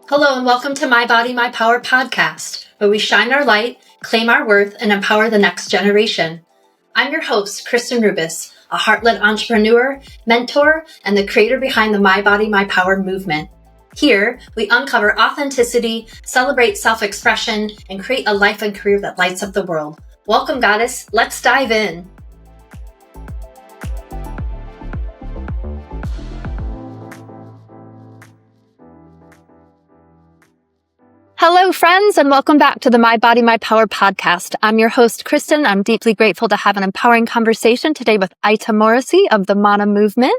Hello and welcome to My Body, My Power podcast, where we shine our light, claim our worth, and empower the next generation. I'm your host, Kristen Rubis, a heart-led entrepreneur, mentor, and the creator behind the My Body, My Power movement. Here, we uncover authenticity, celebrate self-expression, and create a life and career that lights up the world. Welcome, Goddess. Let's dive in. Hello, friends, and welcome back to the My Body, My Power podcast. I'm your host, Kristen. I'm deeply grateful to have an empowering conversation today with Ita Morrissey of the Mana movement.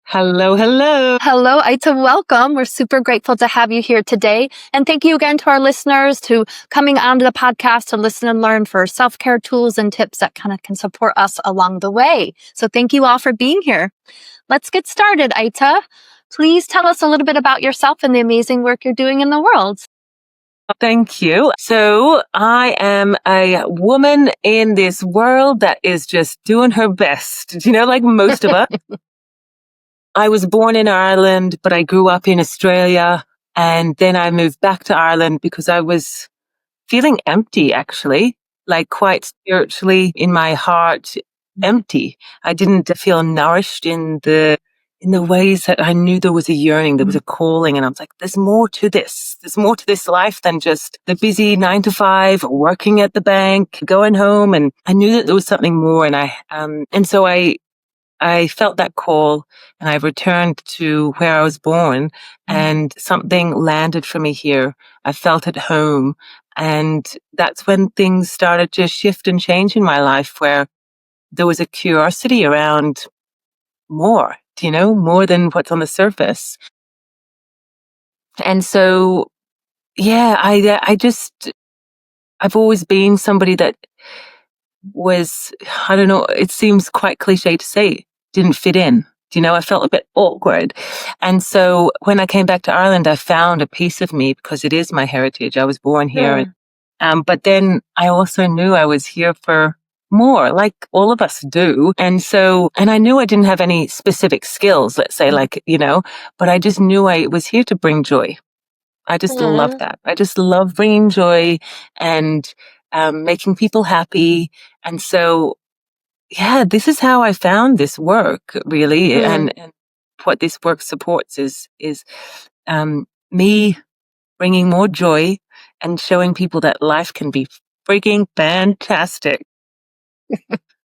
Hello, hello. Hello, Ita. Welcome. We're super grateful to have you here today. And thank you again to our listeners to coming onto the podcast to listen and learn for self-care tools and tips that kind of can support us along the way. So thank you all for being here. Let's get started, Ita. Please tell us a little bit about yourself and the amazing work you're doing in the world. Thank you. So I am a woman in this world that is just doing her best, like most of us. I was born in Ireland, but I grew up in Australia. And then I moved back to Ireland because I was feeling empty, actually, like quite spiritually in my heart, empty. I didn't feel nourished in the ways that I knew there was a yearning, there was a calling. And I was like, there's more to this. There's more to this life than just the busy 9 to 5, working at the bank, going home. And I knew that there was something more. And so I felt that call and I returned to where I was born and something landed for me here. I felt at home. And that's when things started to shift and change in my life, where there was a curiosity around more, more than what's on the surface. And so, yeah, I've always been somebody that was, I don't know, it seems quite cliche to say, didn't fit in. I felt a bit awkward. And so when I came back to Ireland, I found a piece of me because it is my heritage. I was born here. But then I also knew I was here for more, like all of us do. And I knew I didn't have any specific skills, let's say, but I just knew I was here to bring joy. I just love that. I just love bringing joy and making people happy. And so, yeah, this is how I found this work, really. And what this work supports is me bringing more joy and showing people that life can be freaking fantastic.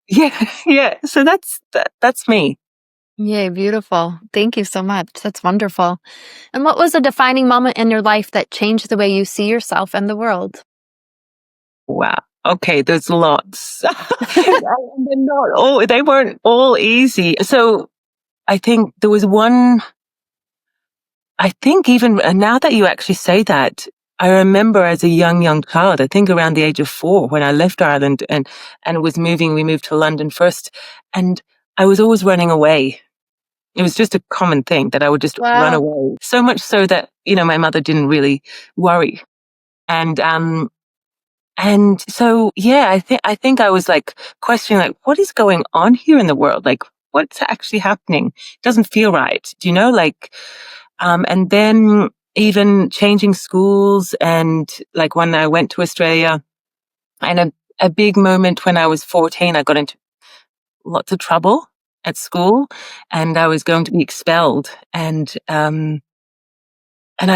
Yeah. So that's me. Yay, beautiful. Thank you so much. That's wonderful. And what was a defining moment in your life that changed the way you see yourself and the world? Wow. Okay, there's lots. They weren't all easy. So I think there was one, I think even now that you actually say that, I remember as a young child, I think around the age of 4, when I left Ireland and we moved to London first, and I was always running away. It was just a common thing that I would just run away. So much so that, my mother didn't really worry. And so, yeah, I think I was like questioning, like, what is going on here in the world? Like, what's actually happening? It doesn't feel right. And then even changing schools, and like when I went to Australia, and a big moment when I was 14, I got into lots of trouble at school and I was going to be expelled. And I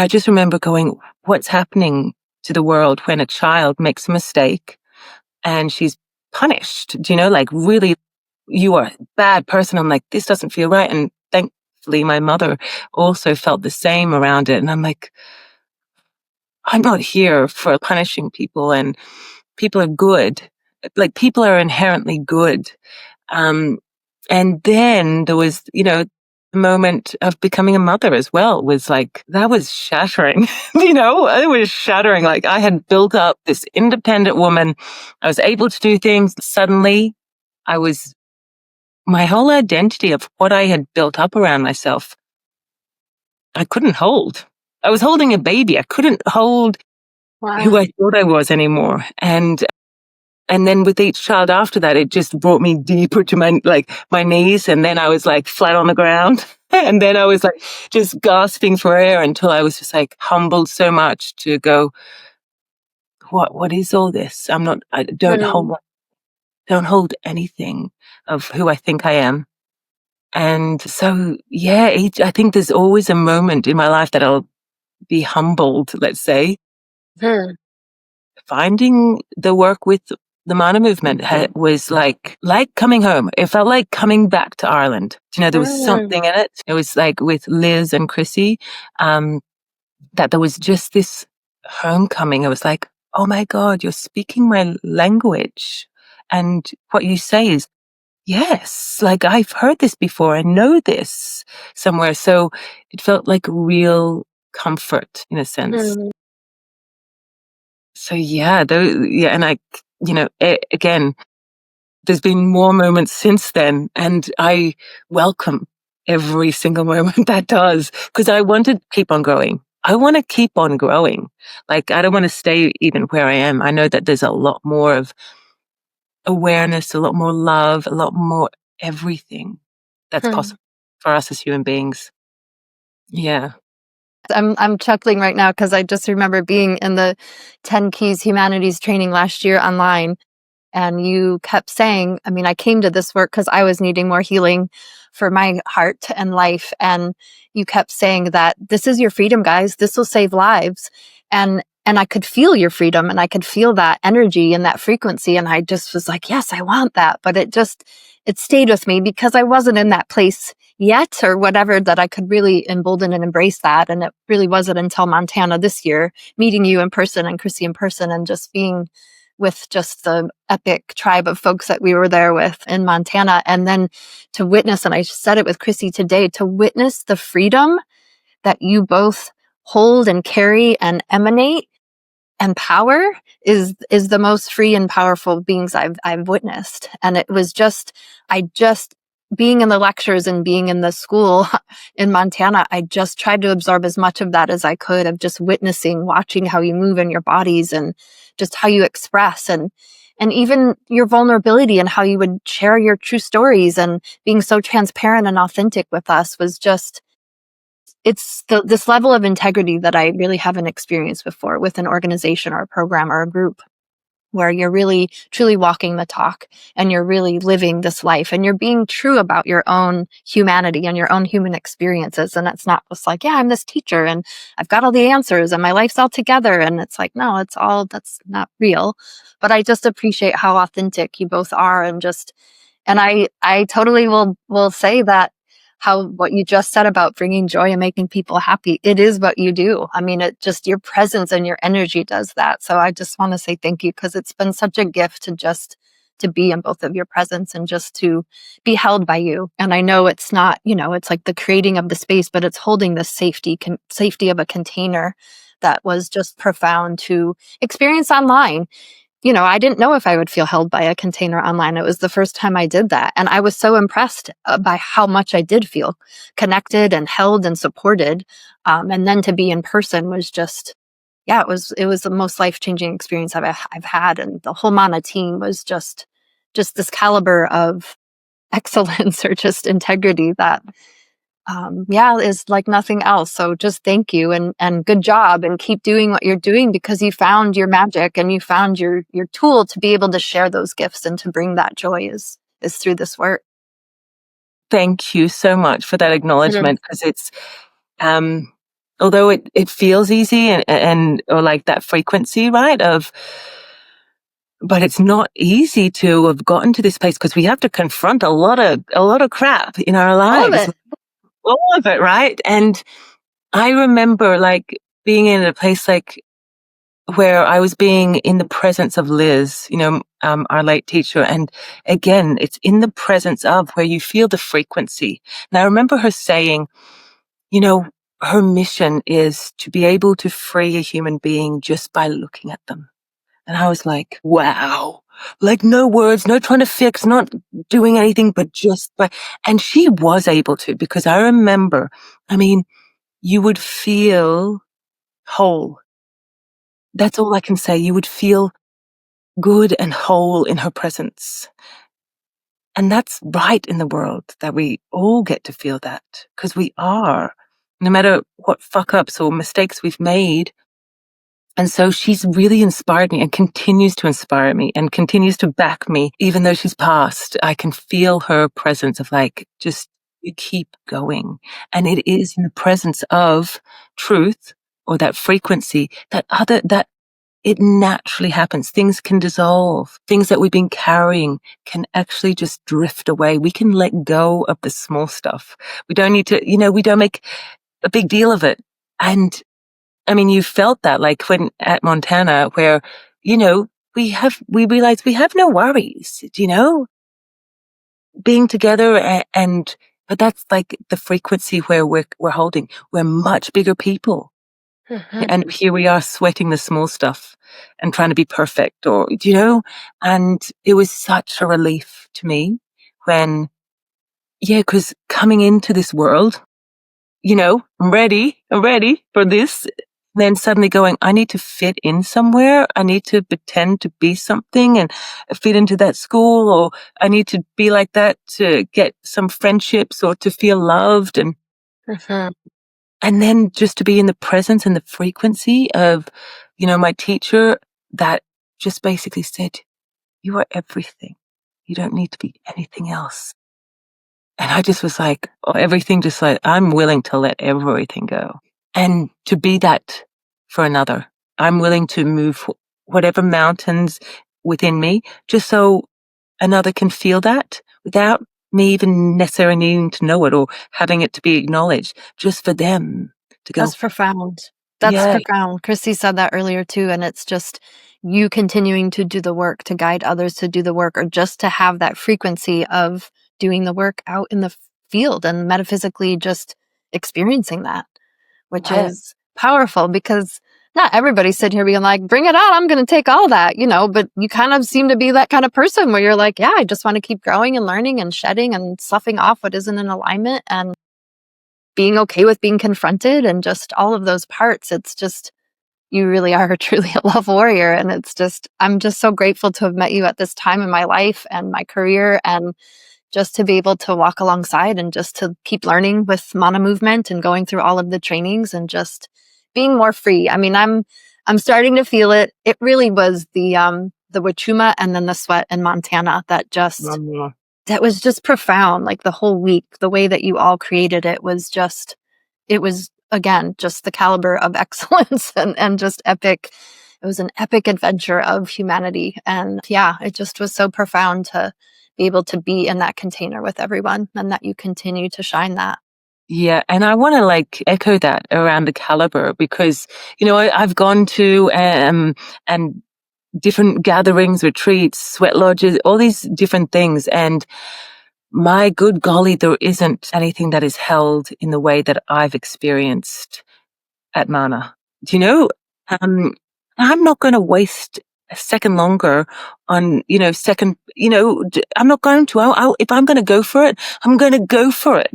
just remember going, what's happening to the world when a child makes a mistake and she's punished? Really, you are a bad person. I'm like, this doesn't feel right. And thankfully, my mother also felt the same around it. And I'm like, I'm not here for punishing people, and people are good. Like, people are inherently good. And then there was, the moment of becoming a mother as well was like, that was shattering. It was shattering. Like, I had built up this independent woman. I was able to do things. Suddenly, my whole identity of what I had built up around myself, I couldn't hold. I was holding a baby. I couldn't hold who I thought I was anymore. And And then with each child after that, it just brought me deeper to my knees. And then I was like flat on the ground. And then I was like just gasping for air until I was just like humbled so much to go, what is all this? I don't hold anything of who I think I am. And so, yeah, I think there's always a moment in my life that I'll be humbled, let's say. Finding the work with the Mana movement was like coming home. It felt like coming back to Ireland. You know, there was something in it. It was like with Liz and Chrissy, that there was just this homecoming. I was like, oh my God, you're speaking my language. And what you say is, yes, like I've heard this before. I know this somewhere. So it felt like real comfort in a sense. So yeah, and again, there's been more moments since then, and I welcome every single moment that does, because I want to keep on growing. I want to keep on growing. Like, I don't want to stay even where I am. I know that there's a lot more of awareness, a lot more love, a lot more everything that's possible for us as human beings. Yeah. I'm chuckling right now because I just remember being in the 10 Keys Humanities training last year online. And you kept saying, I mean, I came to this work because I was needing more healing for my heart and life. And you kept saying that this is your freedom, guys. This will save lives. And I could feel your freedom, and I could feel that energy and that frequency. And I just was like, yes, I want that. But it stayed with me because I wasn't in that place yet, or whatever, that I could really embolden and embrace that. And it really wasn't until Montana this year, meeting you in person and Chrissy in person, and just being with just the epic tribe of folks that we were there with in Montana. And then to witness, and I said it with Chrissy today, to witness the freedom that you both hold and carry and emanate and power is the most free and powerful beings I've witnessed. And it was just being in the lectures and being in the school in Montana, I just tried to absorb as much of that as I could, of just witnessing, watching how you move in your bodies and just how you express, and even your vulnerability and how you would share your true stories, and being so transparent and authentic with us was just, it's this level of integrity that I really haven't experienced before with an organization or a program or a group, where you're really truly walking the talk and you're really living this life and you're being true about your own humanity and your own human experiences. And it's not just like, yeah, I'm this teacher and I've got all the answers and my life's all together. And it's like, no, that's not real. But I just appreciate how authentic you both are, and I totally will say that what you just said about bringing joy and making people happy, it is what you do. I mean, it just, your presence and your energy does that. So I just want to say thank you, because it's been such a gift to be in both of your presence and just to be held by you. And I know it's not, it's like the creating of the space, but it's holding the safety of a container that was just profound to experience online. I didn't know if I would feel held by a container online. It was the first time I did that. And I was so impressed by how much I did feel connected and held and supported. And then to be in person was just, yeah, it was the most life-changing experience I've had. And the whole Mana team was just this caliber of excellence or just integrity that, is like nothing else. So just thank you, and good job, and keep doing what you're doing, because you found your magic and you found your tool to be able to share those gifts and to bring that joy is through this work. Thank you so much for that acknowledgement, because it's, although it feels easy and or like that frequency, right, but it's not easy to have gotten to this place, because we have to confront a lot of crap in our lives. All of it, right? And I remember like being in a place like where I was being in the presence of Liz, our late teacher. And again, it's in the presence of where you feel the frequency. And I remember her saying, her mission is to be able to free a human being just by looking at them. And I was like, wow, like no words, no trying to fix, not doing anything, but and she was able to, because I remember, you would feel whole. That's all I can say. You would feel good and whole in her presence. And that's right in the world, that we all get to feel that, because we are, no matter what fuck ups or mistakes we've made. And so she's really inspired me and continues to inspire me and continues to back me, even though she's passed. I can feel her presence of like, just you keep going. And it is in the presence of truth or that frequency that it naturally happens. Things can dissolve. Things that we've been carrying can actually just drift away. We can let go of the small stuff. We don't need to, we don't make a big deal of it. And I mean, you felt that like when at Montana where, we realize we have no worries, being together but that's like the frequency where we're holding. We're much bigger people. Mhm. And here we are sweating the small stuff and trying to be perfect and it was such a relief to me when, because coming into this world, I'm ready for this. Then suddenly going, I need to fit in somewhere. I need to pretend to be something and fit into that school, or I need to be like that to get some friendships or to feel loved. Mhm. And then just to be in the presence and the frequency of, my teacher that just basically said, you are everything. You don't need to be anything else. And I just was like, everything just like, I'm willing to let everything go and to be that for another. I'm willing to move whatever mountains within me just so another can feel that without me even necessarily needing to know it or having it to be acknowledged, just for them to go. That's profound. That's Yeah, profound. Christy said that earlier too. And it's just you continuing to do the work, to guide others to do the work, or just to have that frequency of doing the work out in the field and metaphysically just experiencing that, which yeah, is powerful because not everybody's sitting here being like, bring it on, I'm going to take all that, but you kind of seem to be that kind of person where you're like, yeah, I just want to keep growing and learning and shedding and sloughing off what isn't in alignment and being okay with being confronted and just all of those parts. It's just, you really are truly a love warrior. And it's just, I'm just so grateful to have met you at this time in my life and my career, and just to be able to walk alongside and just to keep learning with Mana Movement and going through all of the trainings and just being more free. I mean, I'm starting to feel it. It really was the Wachuma and then the sweat in Montana that just, that was just profound. Like the whole week, the way that you all created it was just, it was again, just the caliber of excellence and just epic. It was an epic adventure of humanity. And yeah, it just was so profound to be able to be in that container with everyone, and that you continue to shine that. Yeah, and I want to like echo that around the caliber because I've gone to and different gatherings, retreats, sweat lodges, all these different things, and my good golly, there isn't anything that is held in the way that I've experienced at Mana. Do you know? I'm not going to waste a second longer on, I'm not going to. If I'm going to go for it, I'm going to go for it.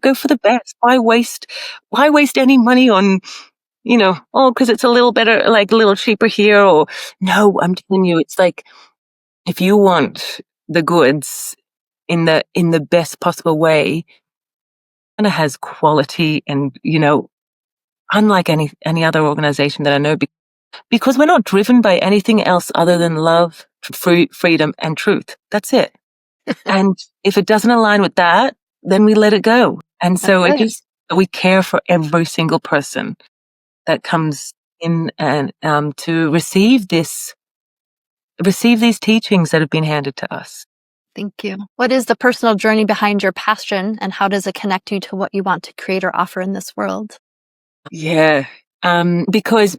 Go for the best. Why waste any money on, because it's a little better, like a little cheaper here, or no, I'm telling you, it's like, if you want the goods in the best possible way, and it has quality and, unlike any other organization that I know, because we're not driven by anything else other than love, freedom, and truth. That's it. And if it doesn't align with that, then we let it go. And so we care for every single person that comes in and to receive these teachings that have been handed to us. Thank you. What is the personal journey behind your passion, and how does it connect you to what you want to create or offer in this world? Yeah. Because,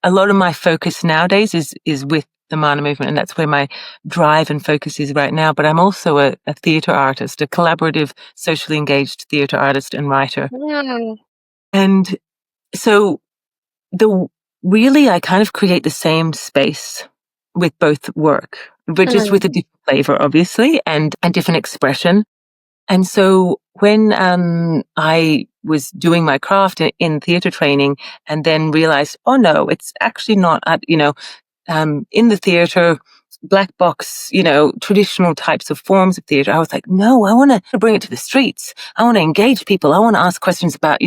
a lot of my focus nowadays is with the Mana Movement, and that's where my drive and focus is right now. But I'm also a theatre artist, a collaborative, socially engaged theatre artist and writer. And so I kind of create the same space with both work, but just with a different flavor, obviously, and different expression. And so when I was doing my craft in theatre training and then realized, oh no, it's actually not, in the theater, black box, traditional types of forms of theater. I was like, no, I want to bring it to the streets. I want to engage people. I want to ask questions about,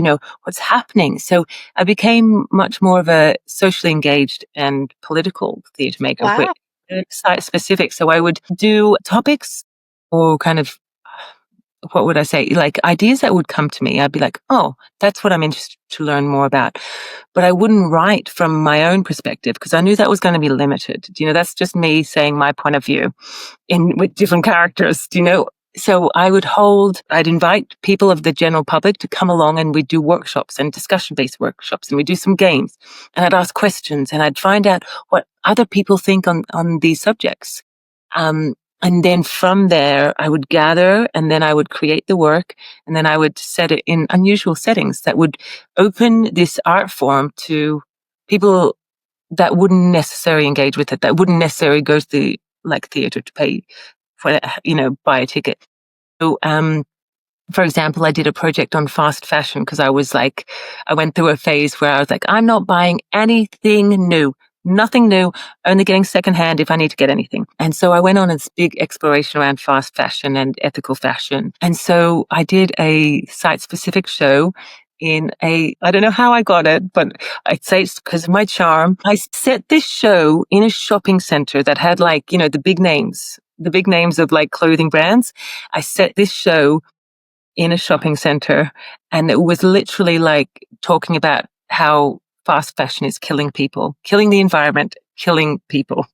what's happening. So I became much more of a socially engaged and political theater maker. Wow. Site specific. So I would do topics or kind of, what would I say? Like ideas that would come to me. I'd be like, oh, that's what I'm interested to learn more about. But I wouldn't write from my own perspective because I knew that was going to be limited. That's just me saying my point of view with different characters, So I'd invite people of the general public to come along and we'd do workshops and discussion-based workshops and we'd do some games and I'd ask questions and I'd find out what other people think on these subjects. And then from there, I would gather and then I would create the work and then I would set it in unusual settings that would open this art form to people that wouldn't necessarily engage with it, that wouldn't necessarily go to the theater to pay for, buy a ticket. So, for example, I did a project on fast fashion because I went through a phase where I was like, I'm not buying anything new. Nothing new, only getting secondhand if I need to get anything. And so I went on this big exploration around fast fashion and ethical fashion. And so I did a site-specific show I don't know how I got it, but I'd say it's because of my charm. I set this show in a shopping center that had the big names of clothing brands. I set this show in a shopping center and it was literally talking about how fast fashion is killing people, killing the environment, killing people.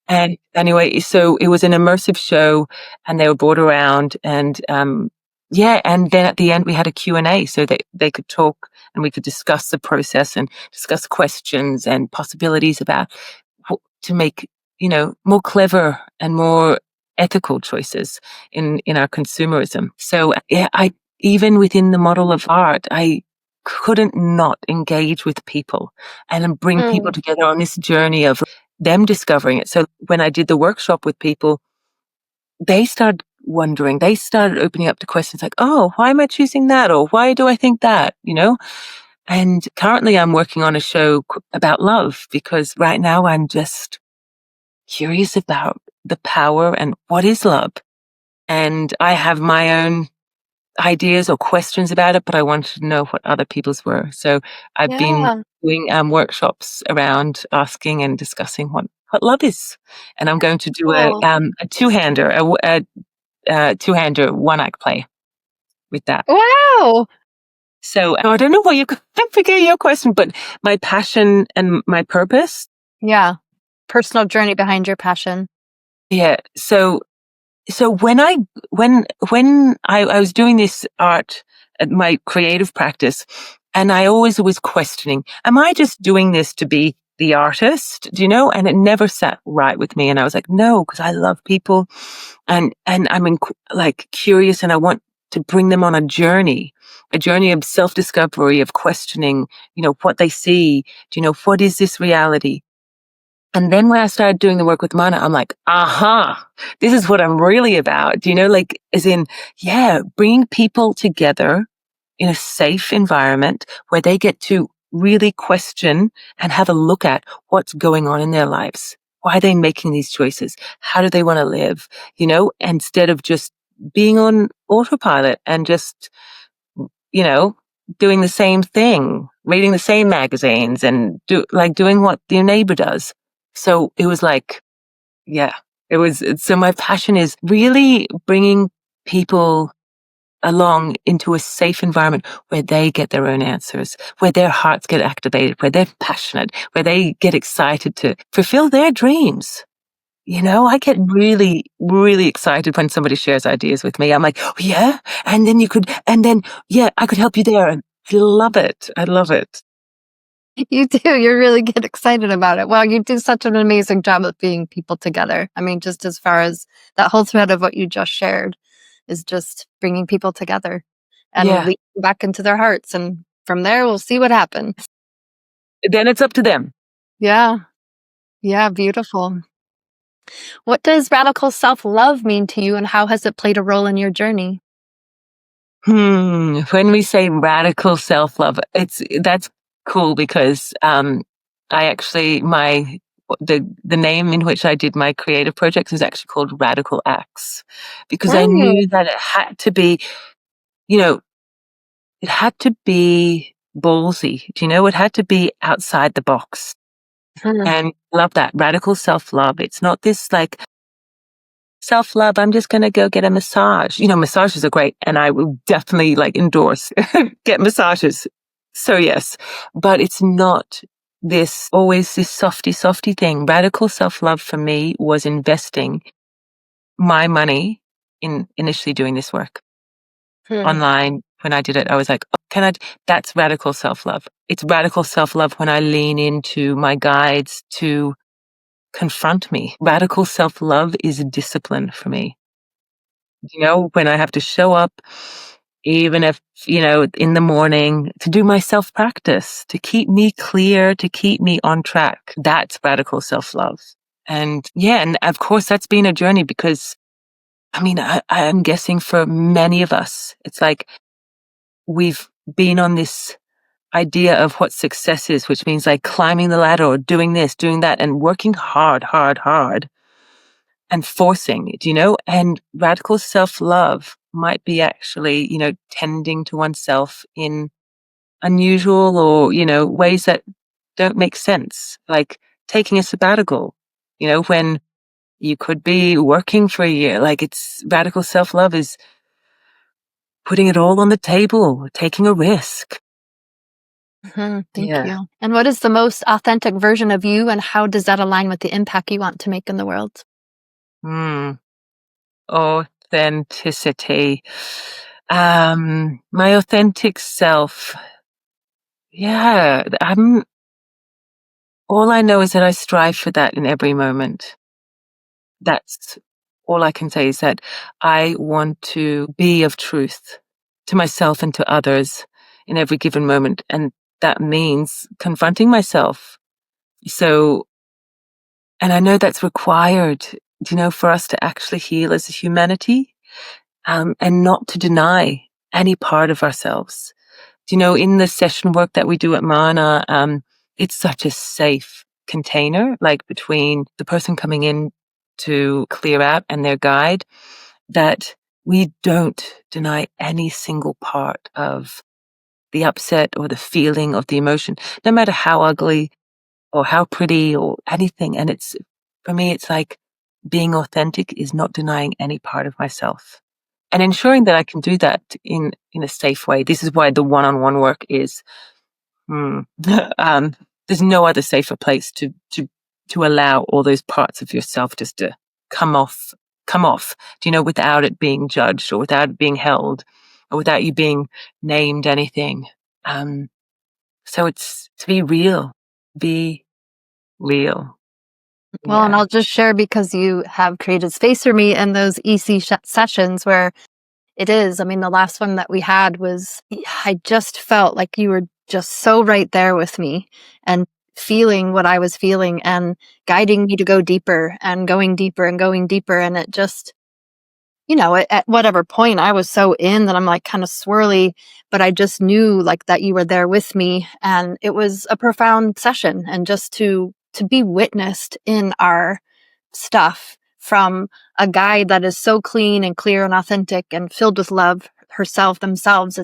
And anyway, so it was an immersive show and they were brought around and, and then at the end we had a Q&A so that they could talk and we could discuss the process and discuss questions and possibilities about to make, more clever and more ethical choices in our consumerism. So even within the model of art, I couldn't not engage with people and bring people together on this journey of them discovering it. So when I did the workshop with people, they started wondering, they started opening up to questions like, oh, why am I choosing that? Or why do I think that? And currently I'm working on a show about love because right now I'm just curious about the power and what is love. And I have my own ideas or questions about it, but I wanted to know what other people's were. So I've been doing workshops around asking and discussing what love is. And I'm going to do a two-hander, a two-hander one-act play with that. Wow. So I don't know what I forget your question, but my passion and my purpose. Yeah. Personal journey behind your passion. Yeah. So when I was doing this art at my creative practice, and I always was questioning, am I just doing this to be the artist? And it never sat right with me. And I was like, no, because I love people and I'm curious and I want to bring them on a journey of self-discovery, of questioning, what they see, what is this reality? And then when I started doing the work with Mana, I'm like, aha, this is what I'm really about. Bringing people together in a safe environment where they get to really question and have a look at what's going on in their lives. Why are they making these choices? How do they want to live? Instead of just being on autopilot and just, doing the same thing, reading the same magazines and doing what your neighbor does. So it was so my passion is really bringing people along into a safe environment where they get their own answers, where their hearts get activated, where they're passionate, where they get excited to fulfill their dreams. I get really, really excited when somebody shares ideas with me. I'm like, oh, yeah. And then I could help you there. And I love it. I love it. You do. You really get excited about it. Well, you do such an amazing job of bringing people together. I mean, just as far as that whole thread of what you just shared is just bringing people together and leading back into their hearts. And from there, we'll see what happens. Then it's up to them. Yeah. Yeah. Beautiful. What does radical self-love mean to you and how has it played a role in your journey? When we say radical self-love, that's cool because I actually the name in which I did my creative projects is actually called Radical Acts, because I knew that it had to be, you know, it had to be ballsy. Do you know? It had to be outside the box. And love that radical self-love. It's not this like self-love. I'm just going to go get a massage. Massages are great. And I will definitely like endorse get massages. So yes, but it's not always this softy thing. Radical self-love for me was investing my money in initially doing this work online. When I did it, I was like, that's radical self-love. It's radical self-love when I lean into my guides to confront me. Radical self-love is a discipline for me. When I have to show up, even if, in the morning, to do my self-practice, to keep me clear, to keep me on track. That's radical self-love. And yeah, and of course that's been a journey because, I'm guessing for many of us, it's like we've been on this idea of what success is, which means like climbing the ladder or doing this, doing that, and working hard and forcing it, and radical self-love might be actually, tending to oneself in unusual or, ways that don't make sense, like taking a sabbatical, when you could be working for a year. Like it's radical self-love is putting it all on the table, taking a risk. Thank you. And what is the most authentic version of you, and how does that align with the impact you want to make in the world? Authenticity. My authentic self. Yeah, all I know is that I strive for that in every moment. That's all I can say, is that I want to be of truth to myself and to others in every given moment. And that means confronting myself. So, and I know that's required, for us to actually heal as a humanity, and not to deny any part of ourselves. In the session work that we do at Mana, it's such a safe container, like between the person coming in to clear out and their guide, that we don't deny any single part of the upset or the feeling of the emotion, no matter how ugly or how pretty or anything. And for me, it's like being authentic is not denying any part of myself and ensuring that I can do that in a safe way. This is why the one-on-one work is, there's no other safer place to allow all those parts of yourself just to come off, without it being judged or without it being held or without you being named anything. So it's to be real. Well, Yeah. and I'll just share, because you have created space for me in those EC sessions where it is. The last one that we had was, I just felt like you were just so right there with me and feeling what I was feeling and guiding me to go deeper and going deeper and going deeper. And it just, at whatever point I was so in that I'm like kind of swirly, but I just knew like that you were there with me. And it was a profound session. And just to be witnessed in our stuff from a guide that is so clean and clear and authentic and filled with love themselves,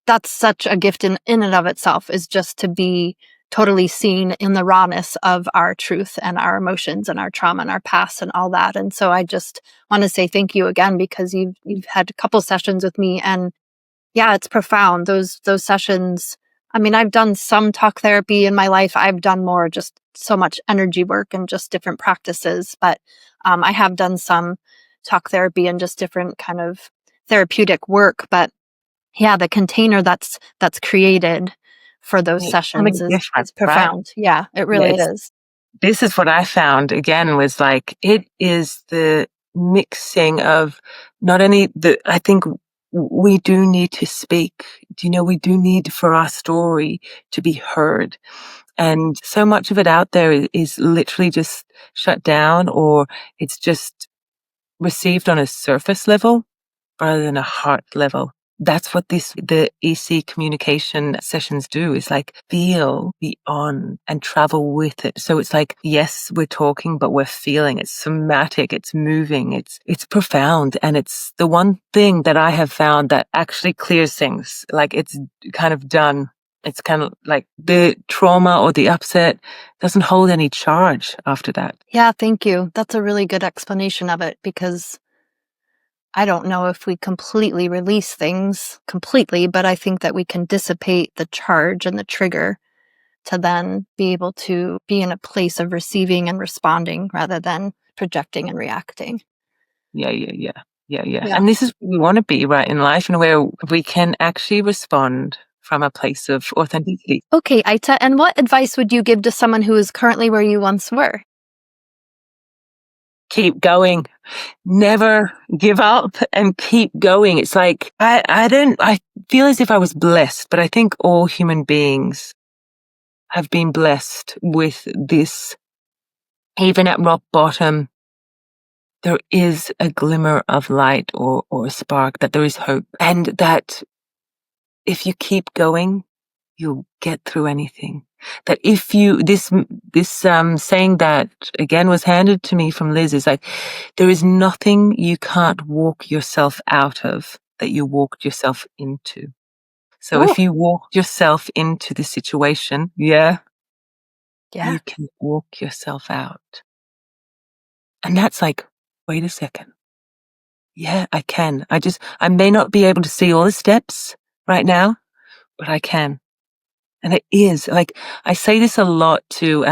that's such a gift in and of itself, is just to be totally seen in the rawness of our truth and our emotions and our trauma and our past and all that. And so I just want to say thank you again, because you've had a couple sessions with me, and yeah, it's profound. Those sessions. I've done some talk therapy in my life. I've done more just so much energy work and just different practices, but I have done some talk therapy and just different kind of therapeutic work. But yeah, the container that's created for those sessions is profound. Right? Yeah, it really is. This is what I found again, was like, it is the mixing of not only I think we do need to speak, we do need for our story to be heard. And so much of it out there is literally just shut down, or it's just received on a surface level rather than a heart level. that's what the EC communication sessions do, is like feel beyond and travel with it. So it's like, yes, we're talking, but we're feeling. It's somatic, it's moving, it's profound. And it's the one thing that I have found that actually clears things. Like it's kind of done. It's kind of like the trauma or the upset doesn't hold any charge after that. Yeah, thank you. That's a really good explanation of it, because I don't know if we completely release things completely, but I think that we can dissipate the charge and the trigger to then be able to be in a place of receiving and responding rather than projecting and reacting. Yeah. Yeah. And this is where we want to be, right, in life, and where we can actually respond from a place of authenticity. Okay, Ita, and what advice would you give to someone who is currently where you once were? Keep going. Never give up and keep going. It's like, I feel as if I was blessed, but I think all human beings have been blessed with this. Even at rock bottom, there is a glimmer of light or a spark, that there is hope, and that if you keep going, you'll get through anything. That if you, this saying that again was handed to me from Liz, is like, there is nothing you can't walk yourself out of that you walked yourself into. So if you walk yourself into the situation, you can walk yourself out. And that's like, wait a second. Yeah, I can. I may not be able to see all the steps right now, but I can. And it is like, I say this a lot to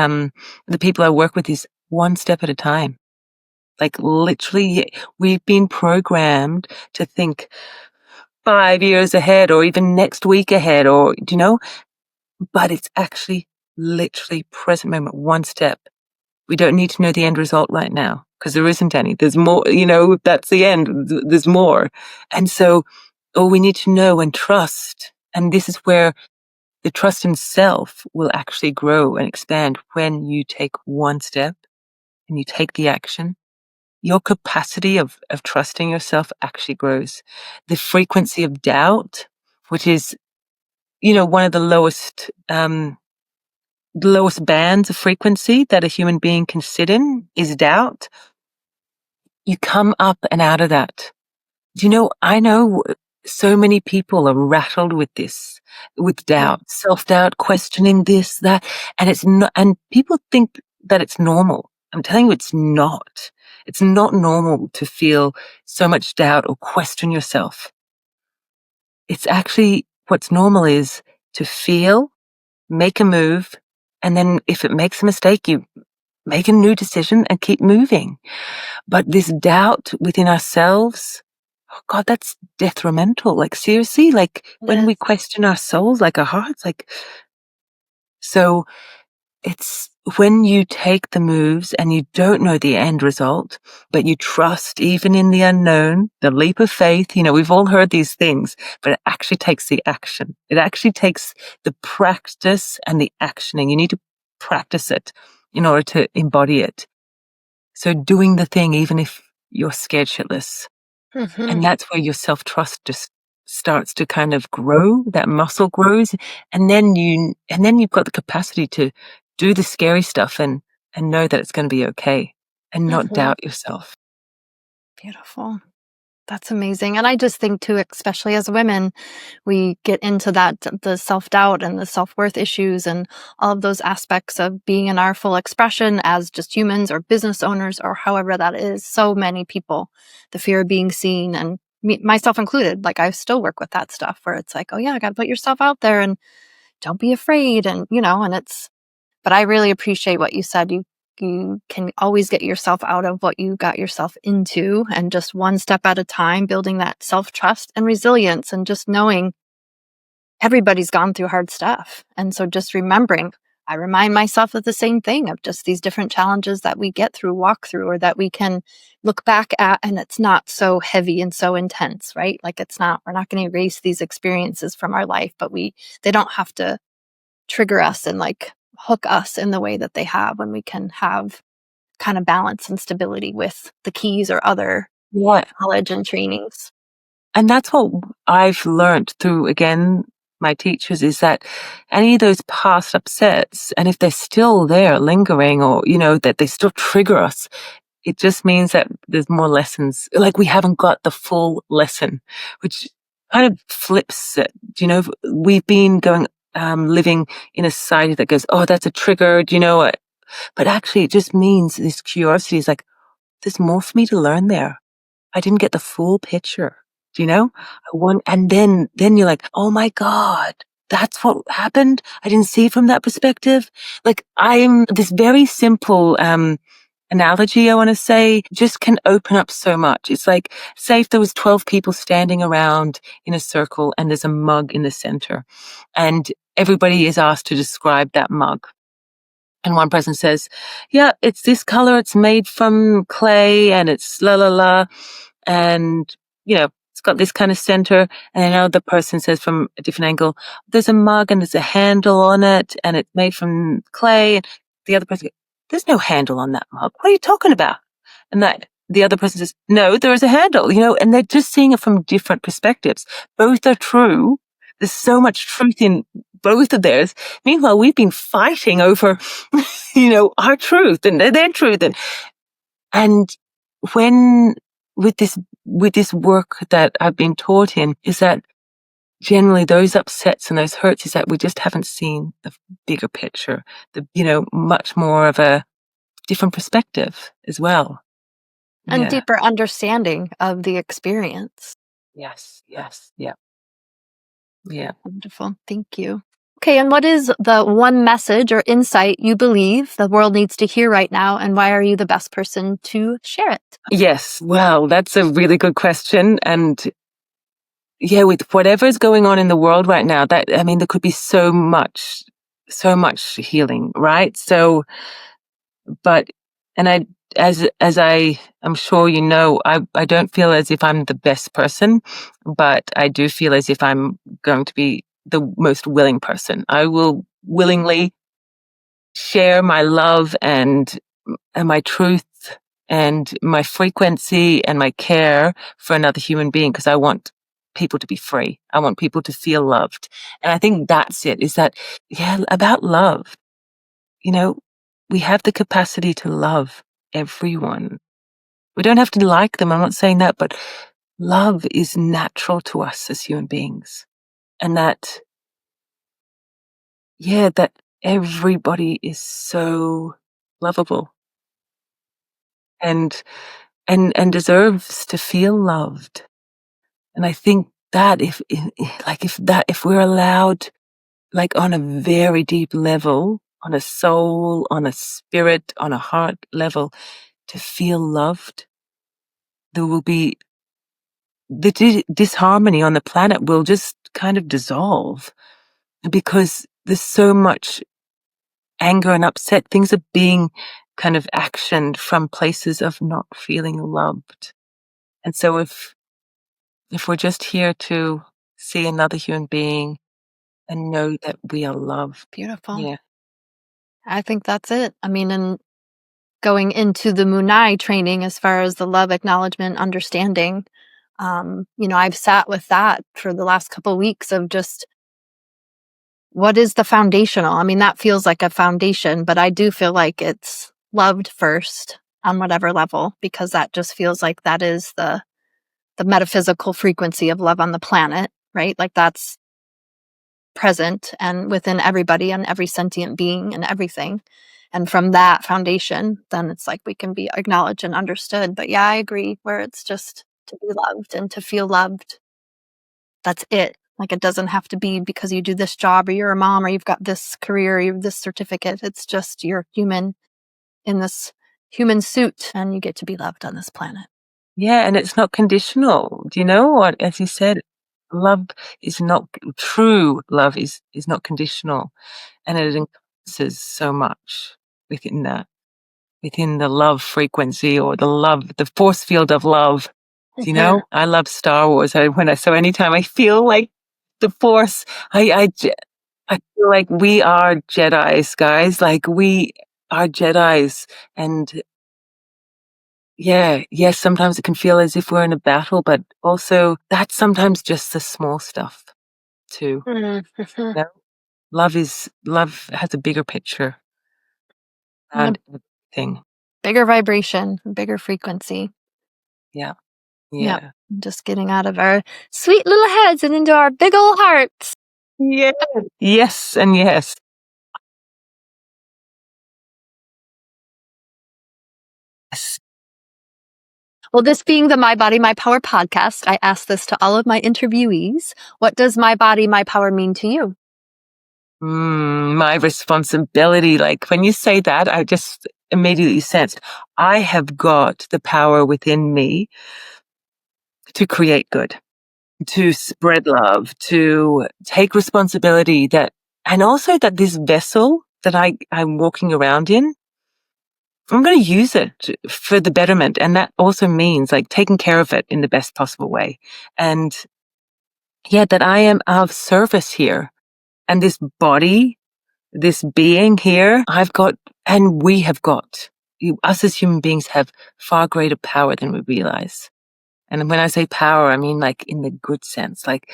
the people I work with, is one step at a time. Like literally, we've been programmed to think 5 years ahead or even next week ahead, or, but it's actually literally present moment, one step. We don't need to know the end result right now, because there isn't any. There's more, that's the end. There's more. And so all we need to know and trust, and this is where the trust in self will actually grow and expand when you take one step and you take the action. Your capacity of trusting yourself actually grows. The frequency of doubt, which is, one of the lowest bands of frequency that a human being can sit in, is doubt. You come up and out of that. I know so many people are rattled with this, with doubt, self-doubt, questioning this, that, and it's not, and people think that it's normal. I'm telling you, it's not. It's not normal to feel so much doubt or question yourself. It's actually, what's normal is to feel, make a move, and then if it makes a mistake, you make a new decision and keep moving. But this doubt within ourselves, oh God, that's detrimental. Like seriously, like when we question our souls, like our hearts, so it's when you take the moves and you don't know the end result, but you trust even in the unknown, the leap of faith. We've all heard these things, but it actually takes the action. It actually takes the practice and the actioning. You need to practice it in order to embody it. So doing the thing, even if you're scared shitless. Mm-hmm. And that's where your self-trust just starts to kind of grow, that muscle grows. And then you've got the capacity to do the scary stuff and know that it's going to be okay and not doubt yourself. Beautiful. That's amazing. And I just think too, especially as women, we get into that, the self-doubt and the self-worth issues and all of those aspects of being in our full expression as just humans or business owners or however that is. So many people, the fear of being seen, and myself included, like I still work with that stuff where it's like, oh yeah, I got to put yourself out there and don't be afraid. And, but I really appreciate what you said. You can always get yourself out of what you got yourself into, and just one step at a time, building that self-trust and resilience, and just knowing everybody's gone through hard stuff. And so just remembering, I remind myself of the same thing, of just these different challenges that we get through, walk through, or that we can look back at, and it's not so heavy and so intense, right? Like we're not going to erase these experiences from our life, but they don't have to trigger us and like hook us in the way that they have, when we can have kind of balance and stability with the keys or other knowledge and trainings. And that's what I've learned through, again, my teachers, is that any of those past upsets, and if they're still there lingering, or, that they still trigger us, it just means that there's more lessons. Like, we haven't got the full lesson, which kind of flips it. We've been living in a society that goes, oh, that's a trigger, but actually it just means this curiosity is like, there's more for me to learn there. I didn't get the full picture. And then you're like, oh my God, that's what happened. I didn't see it from that perspective. Like, I'm this very simple, analogy, I want to say, just can open up so much. It's like, say if there was 12 people standing around in a circle and there's a mug in the center, and everybody is asked to describe that mug. And one person says, yeah, it's this color, it's made from clay, and it's la la la. And, it's got this kind of center. And another person says from a different angle, there's a mug and there's a handle on it and it's made from clay. And the other person goes, there's no handle on that mug. What are you talking about? And the other person says, no, there is a handle, and they're just seeing it from different perspectives. Both are true. There's so much truth in both of theirs. Meanwhile, we've been fighting over, our truth and their truth. And when, with this work that I've been taught in, is that generally those upsets and those hurts is that we just haven't seen the bigger picture, much more of a different perspective as well. And deeper understanding of the experience. Yes. Yeah. Yeah. Wonderful. Thank you. Okay. And what is the one message or insight you believe the world needs to hear right now? And why are you the best person to share it? Yes. Well, that's a really good question. And yeah, with whatever's going on in the world right now, there could be so much healing, right? So, as I'm sure I don't feel as if I'm the best person, but I do feel as if I'm going to be the most willing person. I will willingly share my love and my truth and my frequency and my care for another human being, because I want people to be free. I want people to feel loved. And I think that's it, is that, about love. We have the capacity to love everyone. We don't have to like them. I'm not saying that, but love is natural to us as human beings. And that everybody is so lovable and deserves to feel loved. And I think that if we're allowed, like, on a very deep level, on a soul, on a spirit, on a heart level, to feel loved, there will be the disharmony on the planet will just kind of dissolve, because there's so much anger and upset. Things are being kind of actioned from places of not feeling loved. And so if we're just here to see another human being and know that we are loved. Beautiful. Yeah. I think that's it. And going into the Munai training, as far as the love, acknowledgement, understanding, I've sat with that for the last couple of weeks of just, what is the foundational? That feels like a foundation, but I do feel like it's loved first on whatever level, because that just feels like that is the metaphysical frequency of love on the planet, right? Like, that's present and within everybody and every sentient being and everything. And from that foundation, then it's like we can be acknowledged and understood. But yeah, I agree, where it's just to be loved and to feel loved. That's it. Like, it doesn't have to be because you do this job, or you're a mom, or you've got this career, or you have this certificate. It's just you're human in this human suit, and you get to be loved on this planet. Yeah, and it's not conditional. Do you know what? As you said, love is not true. Love is not conditional, and it encompasses so much within that, within the love frequency, or the force field of love. I love Star Wars. So anytime I feel like the force, I feel like we are Jedis, guys. Like, we are Jedis, and yes, sometimes it can feel as if we're in a battle, but also that's sometimes just the small stuff too. Mm-hmm. No? Love has a bigger picture And around a everything. bigger vibration, bigger frequency. Yeah. Yep. Yeah. Just getting out of our sweet little heads and into our big old hearts. Yeah. Yes and yes. Yes. Well, this being the My Body, My Power podcast, I ask this to all of my interviewees. What does my body, my power mean to you? My responsibility. Like when you say that, I just immediately sensed I have got the power within me to create good, to spread love, to take responsibility and also that this vessel that I'm walking around in, I'm going to use it for the betterment. And that also means like taking care of it in the best possible way. And yeah, that I am of service here. And this body, this being here, we have got, us as human beings have far greater power than we realize. And when I say power, I mean like in the good sense. Like,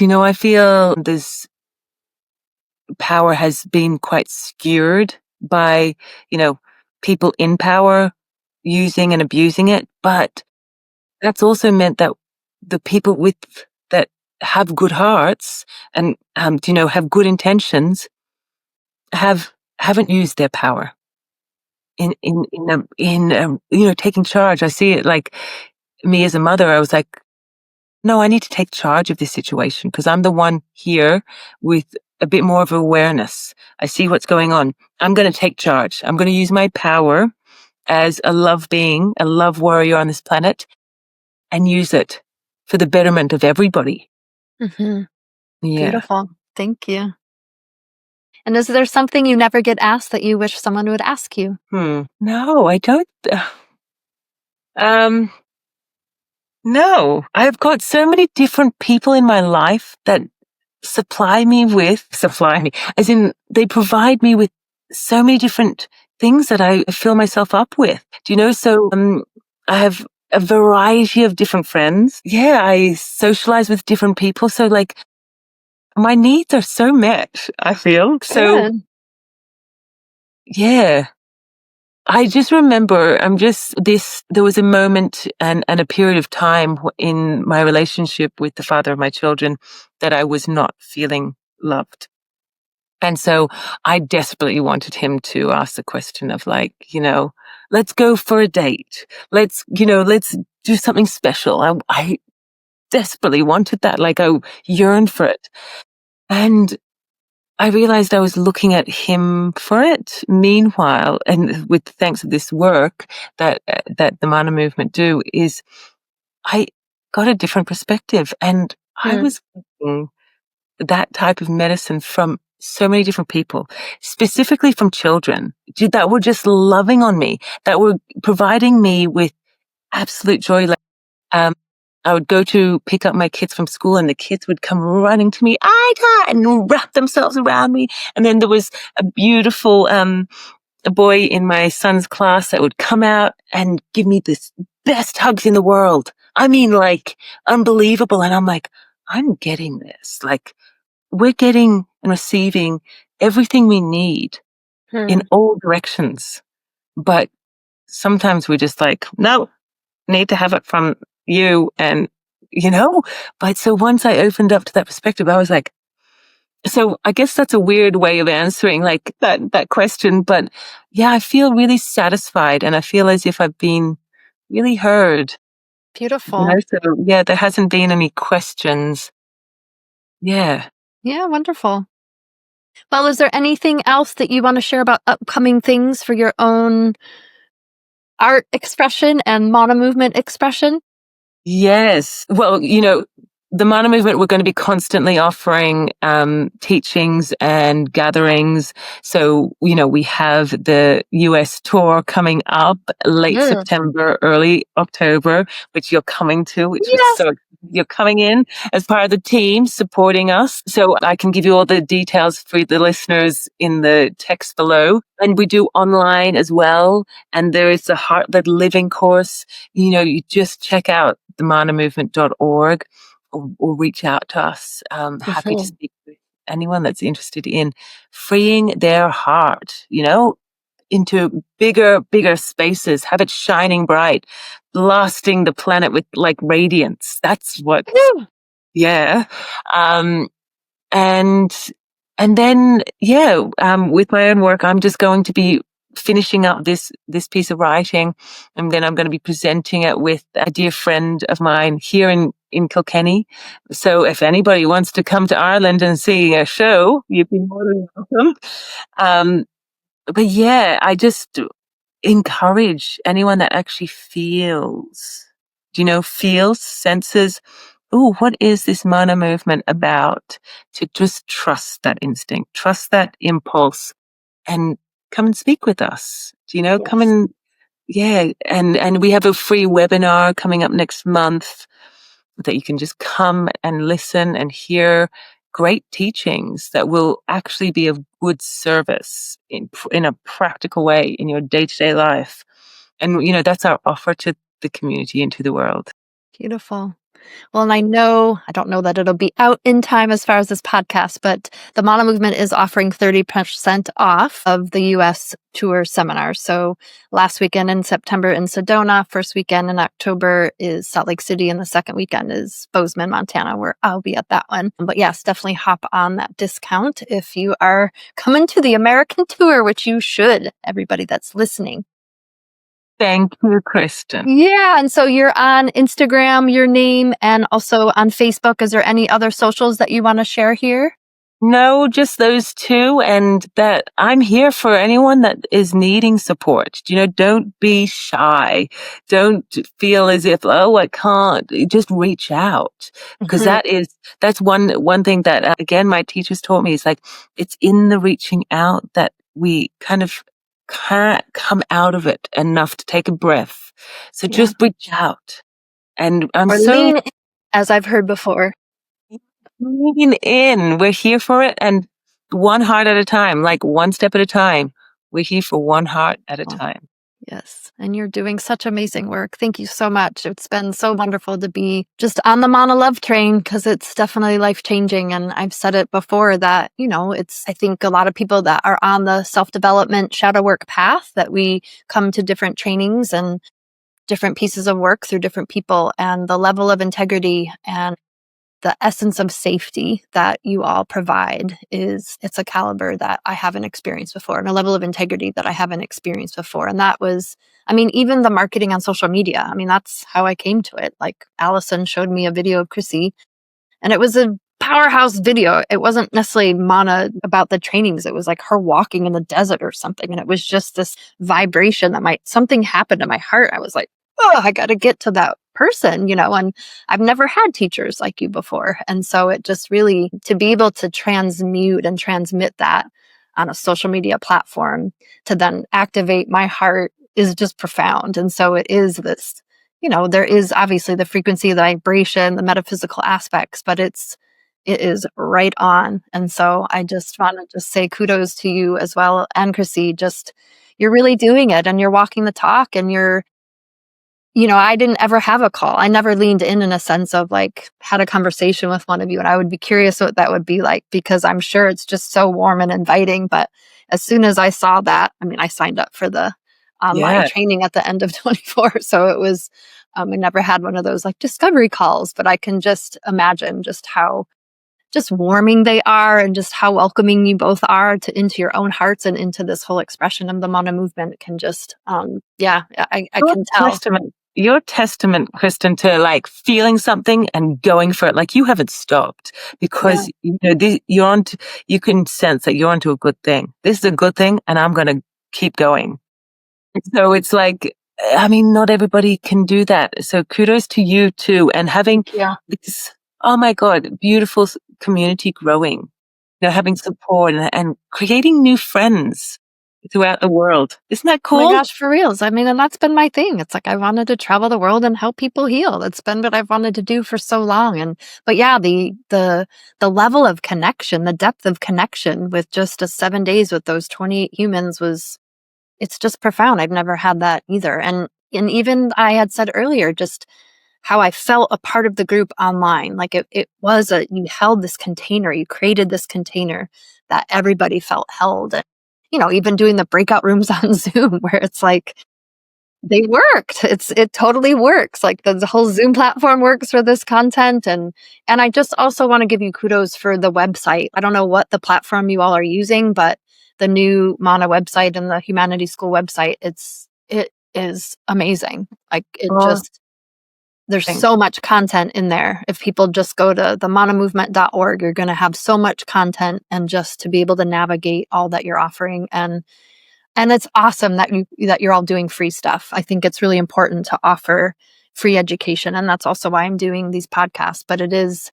I feel this power has been quite skewed by, people in power using and abusing it. But that's also meant that the people that have good hearts and, have good intentions haven't used their power taking charge. I see it like me as a mother. I was like, no, I need to take charge of this situation because I'm the one here with a bit more of awareness. I see what's going on. I'm going to take charge. I'm going to use my power as a love being, a love warrior on this planet and use it for the betterment of everybody. Mm-hmm. Yeah. Beautiful. Thank you. And is there something you never get asked that you wish someone would ask you? No, I don't. No, I've got so many different people in my life that supply me, as in they provide me with so many different things that I fill myself up with. So I have a variety of different friends. Yeah, I socialize with different people. So like my needs are so met, I feel. So Good. yeah. I just remember there was a moment and a period of time in my relationship with the father of my children that I was not feeling loved. And so I desperately wanted him to ask the question of like, let's go for a date. Let's do something special. I desperately wanted that. Like I yearned for it. And I realized I was looking at him for it. Meanwhile, and with thanks to this work that the Mana movement do, is I got a different perspective, and I was getting that type of medicine from so many different people, specifically from children that were just loving on me, that were providing me with absolute joy. Like, I would go to pick up my kids from school and the kids would come running to me, Ida, and wrap themselves around me. And then there was a beautiful, a boy in my son's class that would come out and give me this best hugs in the world. I mean, like unbelievable. And I'm like, I'm getting this. Like we're getting and receiving everything we need in all directions. But sometimes we're just like, no, need to have it from you. And, but so once I opened up to that perspective, I was like, so I guess that's a weird way of answering like that question. But yeah, I feel really satisfied and I feel as if I've been really heard. Beautiful. So yeah, there hasn't been any questions. Yeah. Yeah, wonderful. Well, is there anything else that you want to share about upcoming things for your own art expression and Mana movement expression? Yes. Well, the Mana Movement, we're going to be constantly offering teachings and gatherings. So, we have the US tour coming up late September, early October, which you're coming to, which was so you're coming in as part of the team supporting us. So I can give you all the details for the listeners in the text below. And we do online as well. And there is a heart-led living course. You just check out themanamovement.org. Or reach out to us. Happy to speak with anyone that's interested in freeing their heart, into bigger spaces, have it shining bright, blasting the planet with like radiance. That's what, yeah. And then, with my own work, I'm just going to be finishing up this piece of writing, and then I'm going to be presenting it with a dear friend of mine here in Kilkenny. So if anybody wants to come to Ireland and see a show, you'd be more than welcome. But yeah, I just encourage anyone that actually feels, senses, oh, what is this Mana Movement about? To just trust that instinct, trust that impulse, and come and speak with us. Come and, and we have a free webinar coming up next month that you can just come and listen and hear great teachings that will actually be of good service in a practical way in your day-to-day life. And, that's our offer to the community and to the world. Beautiful. Well, and I don't know that it'll be out in time as far as this podcast, but the Mana Movement is offering 30% off of the US tour seminar. So last weekend in September in Sedona, first weekend in October is Salt Lake City, and the second weekend is Bozeman, Montana, where I'll be at that one. But yes, definitely hop on that discount if you are coming to the American tour, which you should, everybody that's listening. Thank you, Kristen. Yeah. And so you're on Instagram, your name, and also on Facebook. Is there any other socials that you want to share here? No, just those two. And that I'm here for anyone that is needing support. Don't be shy. Don't feel as if, I can't. Just reach out. Because that's one thing that, again, my teachers taught me is like, it's in the reaching out that we kind of can't come out of it enough to take a breath. So just reach out. And I'm lean in, as I've heard before. Lean in. We're here for it, and one heart at a time, like one step at a time. We're here for one heart at a time. Yes. And you're doing such amazing work. Thank you so much. It's been so wonderful to be just on the Mana Love train, because it's definitely life-changing. And I've said it before that, I think a lot of people that are on the self-development shadow work path, that we come to different trainings and different pieces of work through different people, and the level of integrity and the essence of safety that you all provide it's a caliber that I haven't experienced before, and a level of integrity that I haven't experienced before. And that was, even the marketing on social media. That's how I came to it. Like Allison showed me a video of Chrissy, and it was a powerhouse video. It wasn't necessarily Mana about the trainings. It was like her walking in the desert or something. And it was just this vibration that something happened in my heart. I was like, oh, I got to get to that person, and I've never had teachers like you before. And so it just really, to be able to transmute and transmit that on a social media platform to then activate my heart is just profound. And so it is this, there is obviously the frequency, the vibration, the metaphysical aspects, but it is right on. And so I just want to just say kudos to you as well. And Chrissy, you're really doing it, and you're walking the talk, and you're, I didn't ever have a call. I never leaned in a sense of like had a conversation with one of you, and I would be curious what that would be like, because I'm sure it's just so warm and inviting. But as soon as I saw that, I signed up for the online training at the end of 24. So it was, I never had one of those like discovery calls, but I can just imagine just how just warming they are, and just how welcoming you both are into your own hearts and into this whole expression of the Mana Movement. Can just, I can tell. Your testament, Kristen, to like feeling something and going for it. Like you haven't stopped, because you can sense that you're onto a good thing. This is a good thing, and I'm going to keep going. So it's like, not everybody can do that. So kudos to you too. And having this Oh my God, beautiful community growing, having support and creating new friends throughout the world. Isn't that Oh my cool? gosh, for reals. I mean, and that's been my thing. It's like I wanted to travel the world and help people heal. It's been what I've wanted to do for so long. But yeah, the level of connection, the depth of connection with just 7 days with those 28 humans it's just profound. I've never had that either. And even I had said earlier, just how I felt a part of the group online. Like it was you held this container, you created this container that everybody felt held. And, even doing the breakout rooms on Zoom where it's like, they worked. It totally works. Like the whole Zoom platform works for this content. And I just also want to give you kudos for the website. I don't know what the platform you all are using, but the new Mana website and the Humanities School website, it is amazing. Like there's so much content in there. If people just go to the manamovement.org, you're going to have so much content, and just to be able to navigate all that you're offering. And it's awesome that you're all doing free stuff. I think it's really important to offer free education. And that's also why I'm doing these podcasts. But it is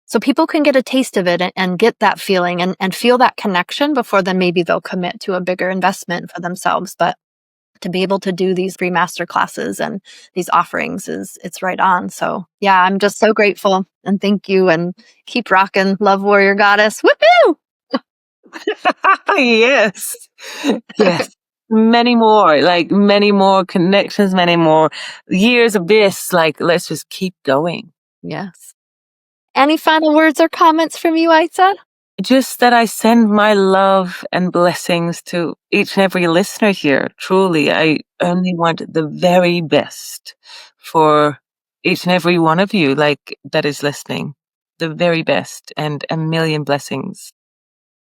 so people can get a taste of it and get that feeling and feel that connection before then maybe they'll commit to a bigger investment for themselves. But to be able to do these free master classes and these offerings it's right on. So yeah, I'm just so grateful and thank you, and keep rocking, love warrior goddess. Woohoo! Yes. Yes. Many more connections, many more years of this. Like, let's just keep going. Yes. Any final words or comments from you, Ita? Just that I send my love and blessings to each and every listener here. Truly, I only want the very best for each and every one of you, that is listening. The very best, and a million blessings.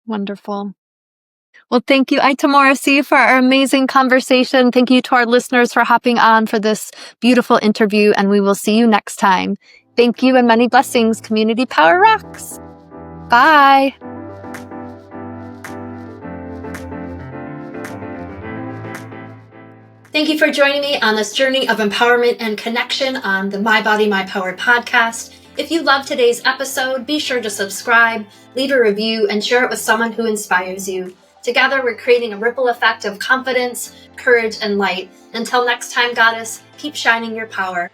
Wonderful. Well, thank you, Ita Morrissey, for our amazing conversation. Thank you to our listeners for hopping on for this beautiful interview, and we will see you next time. Thank you and many blessings. Community Power rocks. Bye. Thank you for joining me on this journey of empowerment and connection on the My Body, My Power podcast. If you loved today's episode, be sure to subscribe, leave a review, and share it with someone who inspires you. Together, we're creating a ripple effect of confidence, courage, and light. Until next time, Goddess, keep shining your power.